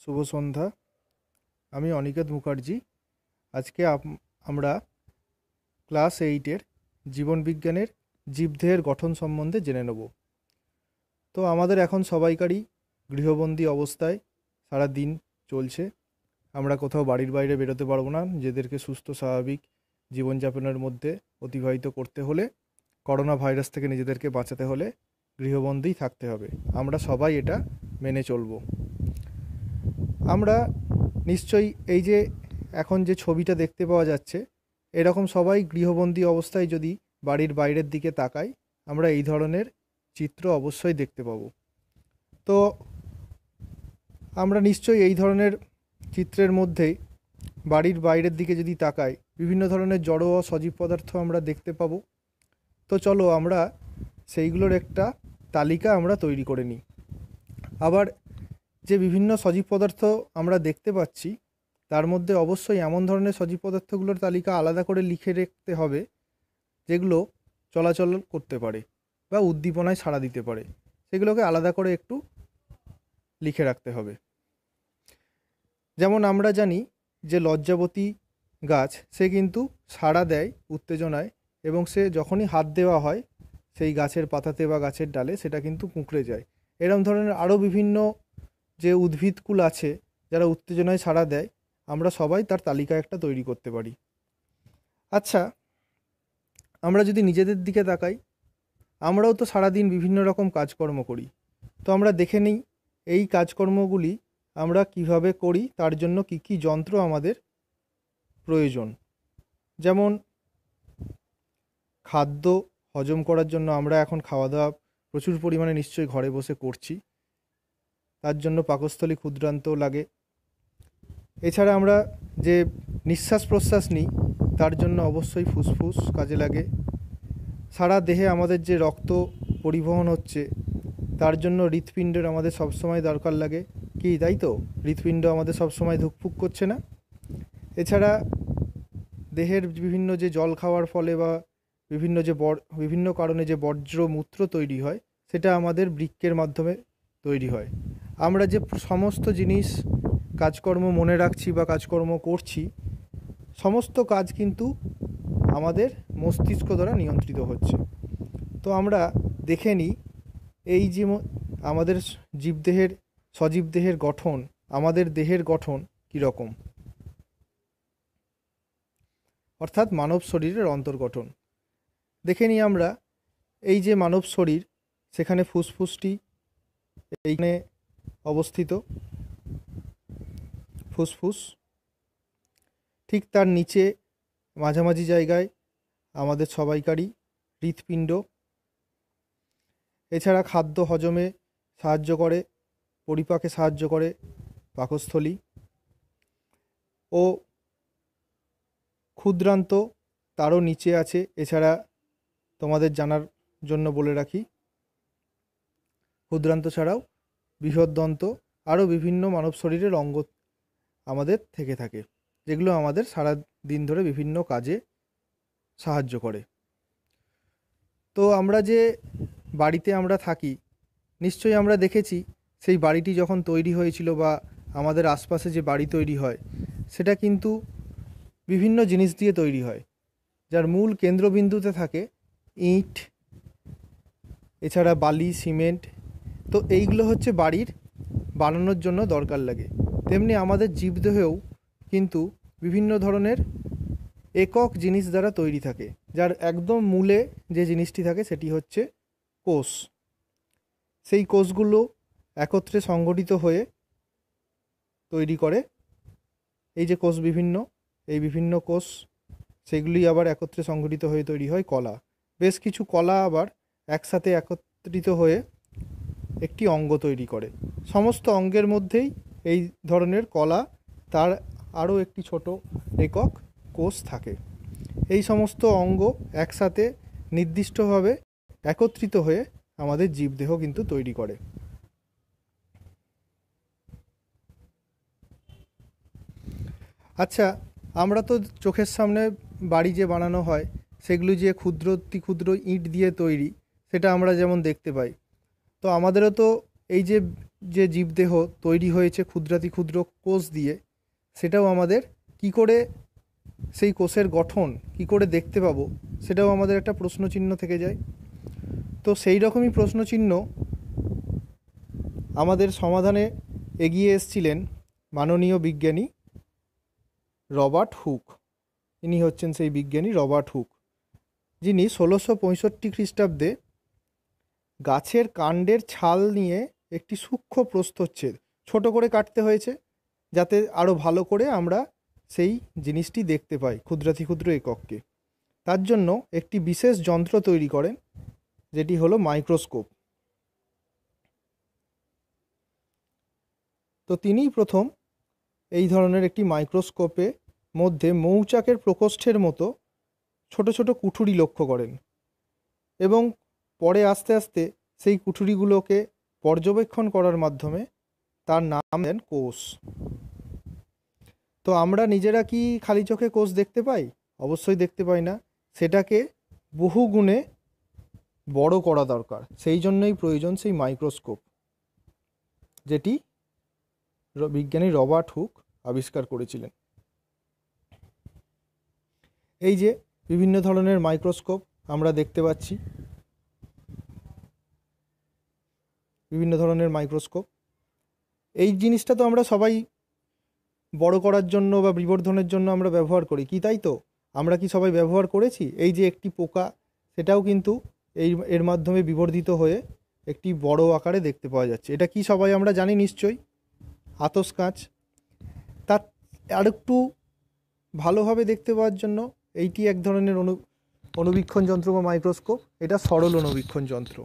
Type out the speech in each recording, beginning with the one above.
শুভ সন্ধ্যা। আমি অনিকেত মুখার্জি। আজকে আমরা ক্লাস 8-এর জীবনবিজ্ঞানের জীবদেহের গঠন সম্বন্ধে জেনে নেব। তো আমাদের এখন সবাইকারই গৃহবন্দী অবস্থায় সারা দিন চলছে। আমরা কোথাও বাড়ির বাইরে বেরোতে পারবো না। নিজেদেরকে সুস্থ স্বাভাবিক জীবনযাপনের মধ্যে অতিবাহিত করতে হলে, করোনা ভাইরাস থেকে নিজেদেরকে বাঁচাতে হলে গৃহবন্দী থাকতে হবে। আমরা সবাই এটা মেনে চলবো। আমরা নিশ্চয়ই এই যে এখন যে ছবিটা দেখতে পাওয়া যাচ্ছে, এরকম সবাই গৃহবন্দী অবস্থায় যদি বাড়ির বাইরের দিকে তাকাই, আমরা এই ধরনের চিত্র অবশ্যই দেখতে পাবো। তো আমরা নিশ্চয়ই এই ধরনের চিত্রের মধ্যেই বাড়ির বাইরের দিকে যদি তাকাই, বিভিন্ন ধরনের জড় ও সজীব পদার্থ আমরা দেখতে পাবো। তো চলো আমরা সেইগুলোর একটা তালিকা আমরা তৈরি করে নিই। আবার যে বিভিন্ন সজীব পদার্থ আমরা দেখতে পাচ্ছি, তার মধ্যে অবশ্যই এমন ধরনের সজীব পদার্থগুলোর তালিকা আলাদা করে লিখে রাখতে হবে যেগুলো চলাচল করতে পারে বা উদ্দীপনায় সাড়া দিতে পারে। সেগুলোকে আলাদা করে একটু লিখে রাখতে হবে। যেমন আমরা জানি যে লজ্জাবতী গাছ, সে কিন্তু সাড়া দেয় উত্তেজনায়, এবং সে যখনই হাত দেওয়া হয় সেই গাছের পাতাতে বা গাছের ডালে, সেটা কিন্তু কুঁকড়ে যায়। এরকম ধরনের আরও বিভিন্ন যে উদ্ভিদকুল আছে যারা উত্তেজনায় সাড়া দেয়, আমরা সবাই তার তালিকা একটা তৈরি করতে পারি। আচ্ছা, আমরা যদি নিজেদের দিকে তাকাই, আমরাও তো সারাদিন বিভিন্ন রকম কাজকর্ম করি। তো আমরা দেখে নিই এই কাজকর্মগুলি আমরা কিভাবে করি, তার জন্য কি কি যন্ত্র আমাদের প্রয়োজন। যেমন খাদ্য হজম করার জন্য আমরা এখন খাওয়া দাওয়া প্রচুর পরিমাণে নিশ্চয়ই ঘরে বসে করছি, তার জন্য পাকস্থলী ক্ষুদ্রান্ত লাগে। এছাড়া আমরা যে নিঃশ্বাস প্রশ্বাস নিই, তার জন্য অবশ্যই ফুসফুস কাজে লাগে। সারা দেহে আমাদের যে রক্ত পরিবহন হচ্ছে, তার জন্য হৃৎপিণ্ডের আমাদের সবসময় দরকার লাগে। কি তাই তো? হৃৎপিণ্ড আমাদের সবসময় ধুকপুক করছে না? এছাড়া দেহের বিভিন্ন যে জল খাওয়ার ফলে বা বিভিন্ন কারণে যে বর্জ্য মূত্র তৈরি হয়, সেটা আমাদের বৃক্কের মাধ্যমে তৈরি হয়। আমরা যে সমস্ত জিনিস কাজকর্ম মনে রাখছি বা কাজকর্ম করছি, সমস্ত কাজ কিন্তু আমাদের মস্তিষ্ক দ্বারা নিয়ন্ত্রিত হচ্ছে। তো আমরা দেখে নিই এই যে আমাদের জীবদেহের সজীব দেহের গঠন, আমাদের দেহের গঠন কীরকম, অর্থাৎ মানব শরীরের অন্তর্গঠন দেখে নিই আমরা। এই যে মানব শরীর, সেখানে ফুসফুসটি এইখানে অবস্থিত, ফুসফুস। ঠিক তার নিচে মাঝামাঝি জায়গায় আমাদের সবাইকারই হৃৎপিণ্ড। এছাড়া খাদ্য হজমে সাহায্য করে, পরিপাকে সাহায্য করে পাকস্থলী। ও ক্ষুদ্রান্ত তারও নিচে আছে। এছাড়া তোমাদের জানার জন্য বলে রাখি, ক্ষুদ্রান্ত ছাড়াও বৃহদ্দন্ত আরও বিভিন্ন মানব শরীরের অঙ্গ আমাদের থেকে থাকে, যেগুলো আমাদের সারা দিন ধরে বিভিন্ন কাজে সাহায্য করে। তো আমরা যে বাড়িতে আমরা থাকি, নিশ্চয়ই আমরা দেখেছি সেই বাড়িটি যখন তৈরি হয়েছিল বা আমাদের আশপাশে যে বাড়ি তৈরি হয়, সেটা কিন্তু বিভিন্ন জিনিস দিয়ে তৈরি হয়, যার মূল কেন্দ্রবিন্দুতে থাকে ইট, এছাড়া বালি, সিমেন্ট। তো এইগুলো হচ্ছে বাড়ির বানানোর জন্য দরকার লাগে। তেমনি আমাদের জীবদেহেও কিন্তু বিভিন্ন ধরনের একক জিনিস দ্বারা তৈরি থাকে, যার একদম মূলে যে জিনিসটি থাকে সেটি হচ্ছে কোষ। সেই কোষগুলো একত্রে সংগঠিত হয়ে তৈরি করে এই যে কোষ বিভিন্ন, এই বিভিন্ন কোষ, সেগুলি আবার একত্রে সংগঠিত হয়ে তৈরি হয় কলা। বেশ কিছু কলা আবার একসাথে একত্রিত হয়ে একটি অঙ্গ তৈরি করে। সমস্ত অঙ্গের মধ্যেই এই ধরনের কলা, তার আরও একটি ছোট একক কোষ থাকে। এই সমস্ত অঙ্গ একসাথে নির্দিষ্টভাবে একত্রিত হয়ে আমাদের জীবদেহ কিন্তু তৈরি করে। আচ্ছা, আমরা তো চোখের সামনে বাড়ি যে বানানো হয়, সেগুলি যে ক্ষুদ্র অতি ক্ষুদ্র ইট দিয়ে তৈরি, সেটা আমরা যেমন দেখতে পাই। তো আমাদেরও তো এই যে যে জীবদেহ তৈরি হয়েছে ক্ষুদ্রাতি ক্ষুদ্র কোষ দিয়ে, সেটাও আমাদের কি করে সেই কোষের গঠন কি করে দেখতে পাবো, সেটাও আমাদের একটা প্রশ্নচিহ্ন থেকে যায়। তো সেই রকমই প্রশ্নচিহ্ন আমাদের সমাধানে এগিয়ে এসেছিলেন মাননীয় বিজ্ঞানী রবার্ট হুক। ইনি হচ্ছেন সেই বিজ্ঞানী রবার্ট হুক, যিনি 1665 খ্রিস্টাব্দে গাছের কাণ্ডের ছাল নিয়ে একটি সূক্ষ্ম প্রস্থচ্ছেদ ছোট করে কাটতে হয়েছে, যাতে আরও ভালো করে আমরা সেই জিনিসটি দেখতে পাই ক্ষুদ্রাতি ক্ষুদ্র এককে। তার জন্য একটি বিশেষ যন্ত্র তৈরি করেন, যেটি হলো মাইক্রোস্কোপ। তো তিনিই প্রথম এই ধরনের একটি মাইক্রোস্কোপে মধ্যে মৌচাকের প্রকোষ্ঠের মতো ছোট ছোট কুঠুরি লক্ষ্য করেন, এবং পরে আস্তে আস্তে সেই কুঠুরিগুলোকে পর্যবেক্ষণ করার মাধ্যমে তার নাম দেন কোষ। তো আমরা নিজেরা কি খালি চোখে কোষ দেখতে পাই? অবশ্যই দেখতে পাই না, সেটাকে বহু গুণে বড় করা দরকার। সেই জন্যই প্রয়োজন সেই মাইক্রোস্কোপ, যেটি বিজ্ঞানী রবার্ট হুক আবিষ্কার করেছিলেন। এই যে বিভিন্ন ধরনের মাইক্রোস্কোপ আমরা দেখতে পাচ্ছি, বিভিন্ন ধরনের মাইক্রোস্কোপ, এই জিনিসটা তো আমরা সবাই বড় করার জন্য বা বিবর্ধনের জন্য আমরা ব্যবহার করি, কি তাই তো? আমরা কি সবাই ব্যবহার করেছি? এই যে একটি পোকা, সেটাও কিন্তু এর মাধ্যমে বিবর্ধিত হয়ে একটি বড় আকারে দেখতে পাওয়া যাচ্ছে। এটা কি সবাই আমরা জানি নিশ্চয়ই, আতস কাঁচ। তার আরেকটু ভালোভাবে দেখতে পাওয়ার জন্য এইটি এক ধরনের অনুবীক্ষণ যন্ত্র বা মাইক্রোস্কোপ। এটা সরল অনুবীক্ষণ যন্ত্র।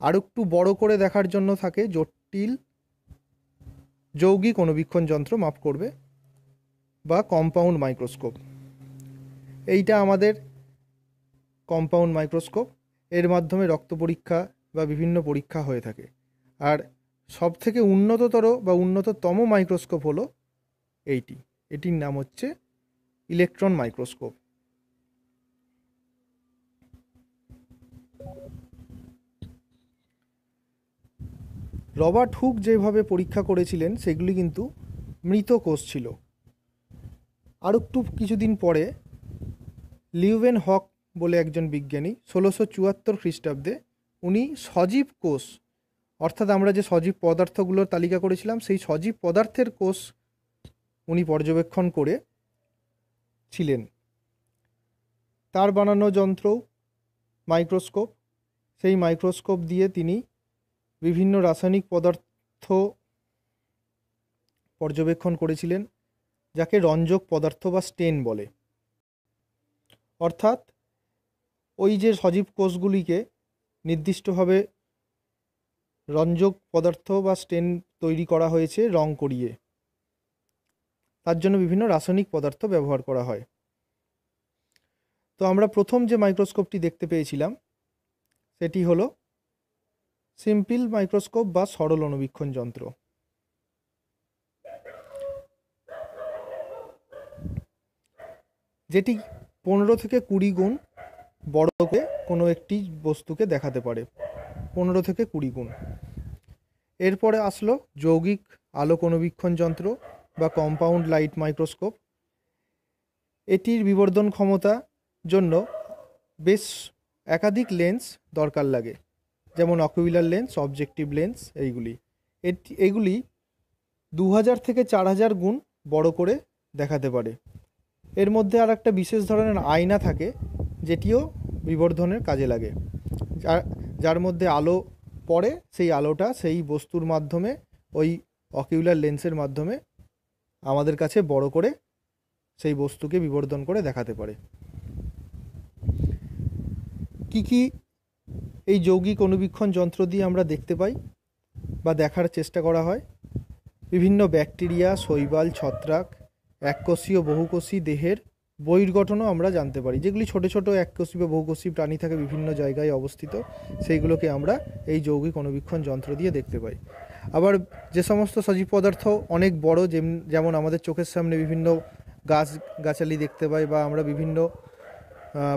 আর একটু বড় করে দেখার জন্য থাকে জটিল যৌগিক অনুবীক্ষণ যন্ত্র, মাফ করবে, বা কম্পাউন্ড মাইক্রোস্কোপ। এইটা আমাদের কম্পাউন্ড মাইক্রোস্কোপ। এর মাধ্যমে রক্ত পরীক্ষা বা বিভিন্ন পরীক্ষা হয়ে থাকে। আর সবথেকে উন্নততর বা উন্নততম মাইক্রোস্কোপ হলো এইটি, এটির নাম হচ্ছে ইলেকট্রন মাইক্রোস্কোপ। রবার্ট হুক যেভাবে পরীক্ষা করেছিলেন সেগুলি কিন্তু মৃত কোষ ছিল। আর একটু কিছুদিন পরে লিউভেন হক বলে একজন বিজ্ঞানী 1674 খ্রিস্টাব্দে উনি সজীব কোষ, অর্থাৎ আমরা যে সজীব পদার্থগুলোর তালিকা করেছিলাম সেই সজীব পদার্থের কোষ উনি পর্যবেক্ষণ করে ছিলেন। তার বানানো যন্ত্র মাইক্রোস্কোপ, সেই মাইক্রোস্কোপ দিয়ে তিনি বিভিন্ন রাসায়নিক পদার্থ পর্যবেক্ষণ করেছিলেন, যাকে রঞ্জক পদার্থ বা স্টেন বলে। অর্থাৎ ওই যে সজীব কোষগুলিকে নির্দিষ্টভাবে রঞ্জক পদার্থ বা স্টেন তৈরি করা হয়েছে রং করিয়ে, তার জন্য বিভিন্ন রাসায়নিক পদার্থ ব্যবহার করা হয়। তো আমরা প্রথম যে মাইক্রোস্কোপটি দেখতে পেয়েছিলাম সেটি হলো সিম্পল মাইক্রোস্কোপ বা সরল অনুবীক্ষণ যন্ত্র, যেটি 15 থেকে 20 গুণ বড় করে কোনো একটি বস্তুকে দেখাতে পারে, 15 থেকে 20 গুণ। এরপরে আসলো যৌগিক আলোক অনুবীক্ষণ যন্ত্র বা কম্পাউন্ড লাইট মাইক্রোস্কোপ। এটির বিবর্ধন ক্ষমতা জন্য বেশ একাধিক লেন্স দরকার লাগে, যেমন অকুলার লেন্স, অবজেক্টিভ লেন্স, এগুলি 2000 থেকে 4000 গুণ বড় করে দেখাতে পারে। এর মধ্যে আর একটা বিশেষ ধরনের আয়না থাকে, যেটিও বিবর্ধনের কাজে লাগে, যার মধ্যে আলো পড়ে, সেই আলোটা সেই বস্তুর মাধ্যমে ওই অকিউলার লেন্সের মাধ্যমে আমাদের কাছে বড় করে সেই বস্তুকে বিবর্ধন করে দেখাতে পারে। কি এই যৌগিক অনুবীক্ষণ যন্ত্র দিয়ে আমরা দেখতে পাই বা দেখার চেষ্টা করা হয়? বিভিন্ন ব্যাকটেরিয়া, শৈবাল, ছত্রাক, এককোষী ও বহুকোষী দেহের বহির্গঠনও আমরা জানতে পারি। যেগুলি ছোট ছোট এককোষী বা বহুকোষী প্রাণী থাকে বিভিন্ন জায়গায় অবস্থিত, সেইগুলোকে আমরা এই যৌগিক অনুবীক্ষণ যন্ত্র দিয়ে দেখতে পাই। আবার যে সমস্ত সজীব পদার্থ অনেক বড়, যেমন আমাদের চোখের সামনে বিভিন্ন গাছগাছালি দেখতে পাই বা আমরা বিভিন্ন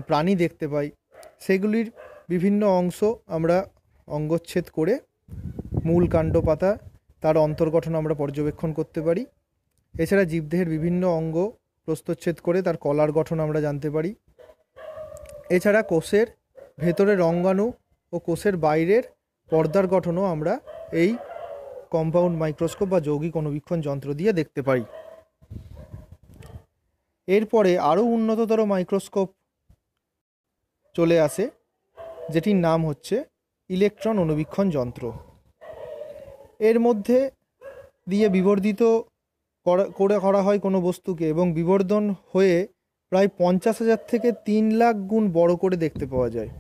প্রাণী দেখতে পাই, সেগুলির বিভিন্ন অংশ আমরা অঙ্গচ্ছেদ করে মূল কাণ্ড পাতা, তার অন্তর্গঠন আমরা পর্যবেক্ষণ করতে পারি। এছাড়া জীবদেহের বিভিন্ন অঙ্গ প্রস্তচ্ছেদ করে তার কলার গঠন আমরা জানতে পারি। এছাড়া কোষের ভেতরের অঙ্গাণু ও কোষের বাইরের পর্দার গঠনও আমরা এই কম্পাউন্ড মাইক্রোস্কোপ বা যৌগিক অণুবীক্ষণ যন্ত্র দিয়ে দেখতে পাই। এরপরে আরও উন্নততর মাইক্রোস্কোপ চলে আসে, যেটির নাম হচ্ছে ইলেকট্রন অণুবীক্ষণ যন্ত্র। এর মধ্যে দিয়ে বিবর্ধিত করা হয় কোনো বস্তুকে, এবং বিবর্ধন হয়ে প্রায় 50,000 থেকে 3 লাখ গুণ বড় করে দেখতে পাওয়া যায়।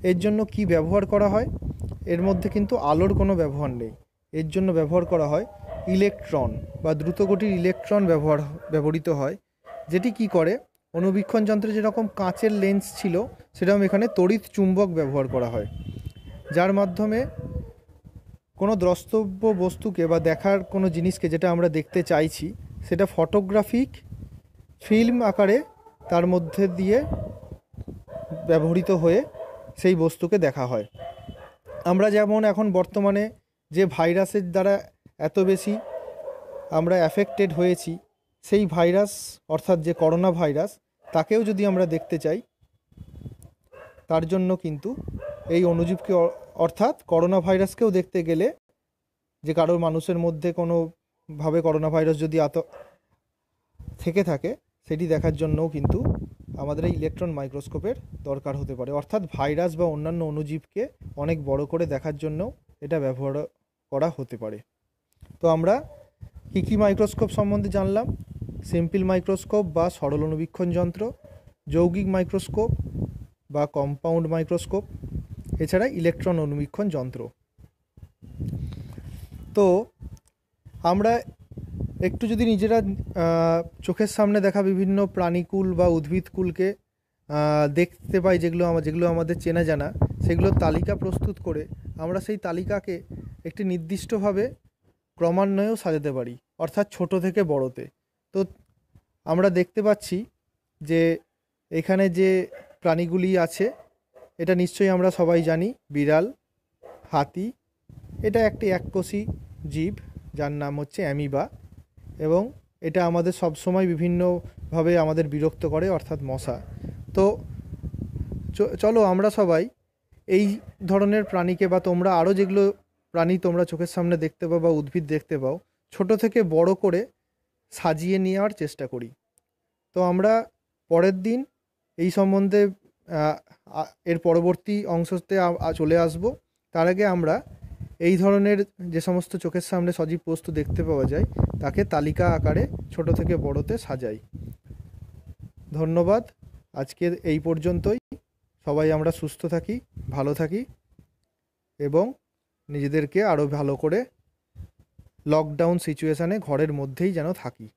এর জন্য কি ব্যবহার করা হয়? এর মধ্যে কিন্তু আলোর কোনো ব্যবহার নেই। এর জন্য ব্যবহার করা হয় ইলেকট্রন বা দ্রুতগতির ইলেকট্রন ব্যবহৃত হয়, যেটি কি করে, অণুবীক্ষণ যন্ত্রে যেরকম কাঁচের লেন্স ছিল সেরকম এখানে তড়িৎ চুম্বক ব্যবহার করা হয়, যার মাধ্যমে কোনো দ্রষ্টব্য বস্তুকে বা দেখার কোনো জিনিসকে যেটা আমরা দেখতে চাইছি সেটা ফটোগ্রাফিক ফিল্ম আকারে তার মধ্যে দিয়ে ব্যবহৃত হয়ে সেই বস্তুকে দেখা হয়। আমরা যেমন এখন বর্তমানে যে ভাইরাসের দ্বারা এত বেশি আমরা অ্যাফেক্টেড হয়েছি, সেই ভাইরাস অর্থাৎ যে করোনা ভাইরাস, তাকেও যদি আমরা দেখতে চাই, তার জন্য কিন্তু এই অণুজীবকে অর্থাৎ করোনা ভাইরাসকেও দেখতে গেলে, যে কারোর মানুষের মধ্যে কোনোভাবে করোনা ভাইরাস যদি থেকে থাকে, সেটি দেখার জন্যও কিন্তু আমাদের এই ইলেকট্রন মাইক্রোস্কোপের দরকার হতে পারে। অর্থাৎ ভাইরাস বা অন্যান্য অণুজীবকে অনেক বড় করে দেখার জন্য এটা ব্যবহার করা হতে পারে। তো আমরা কী মাইক্রোস্কোপ সম্বন্ধে জানলাম: সিম্পল মাইক্রোস্কোপ বা সরল অণুবীক্ষণ যন্ত্র, যৌগিক মাইক্রোস্কোপ বা কম্পাউন্ড মাইক্রোস্কোপ, এছাড়া ইলেকট্রন অণুবীক্ষণ যন্ত্র। তো আমরা একটু যদি নিজেরা চোখের সামনে দেখা বিভিন্ন প্রাণীকুল বা উদ্ভিদকুলকে দেখতে পাই, যেগুলো আমাদের চেনা জানা, সেগুলোর তালিকা প্রস্তুত করে আমরা সেই তালিকাকে একটি নির্দিষ্টভাবে ক্রমান্বয়েও সাজাতে পারি, অর্থাৎ ছোট থেকে বড়তে। তো আমরা দেখতে পাচ্ছি যে এখানে যে প্রাণীগুলি আছে, এটা নিশ্চয়ই আমরা সবাই জানি, বিড়াল, হাতি। এটা একটি এককোষী জীব যার নাম হচ্ছে অ্যামিবা, এবং এটা আমাদের সবসময় বিভিন্নভাবে আমাদের বিরক্ত করে, অর্থাৎ মশা। তো চলো আমরা সবাই এই ধরনের প্রাণীকে, বা তোমরা আরও যেগুলো প্রাণী তোমরা চোখের সামনে দেখতে পাও বা উদ্ভিদ দেখতে পাও, ছোট থেকে বড় করে সাজিয়ে নেওয়ার চেষ্টা করি। তো আমরা পরের দিন এই সম্বন্ধে এর পরবর্তী অংশতে চলে আসব। তার আগে আমরা এই ধরনের যে সমস্ত চোখের সামনে সজীব বস্তু দেখতে পাওয়া যায় তাকে তালিকা আকারে ছোট থেকে বড়তে সাজাই। ধন্যবাদ। আজকে এই পর্যন্তই। সবাই আমরা সুস্থ থাকি, ভালো থাকি, এবং নিজেদেরকে আরও ভালো করে লকডাউন সিচুয়েশানে ঘরের মধ্যেই যেন থাকি।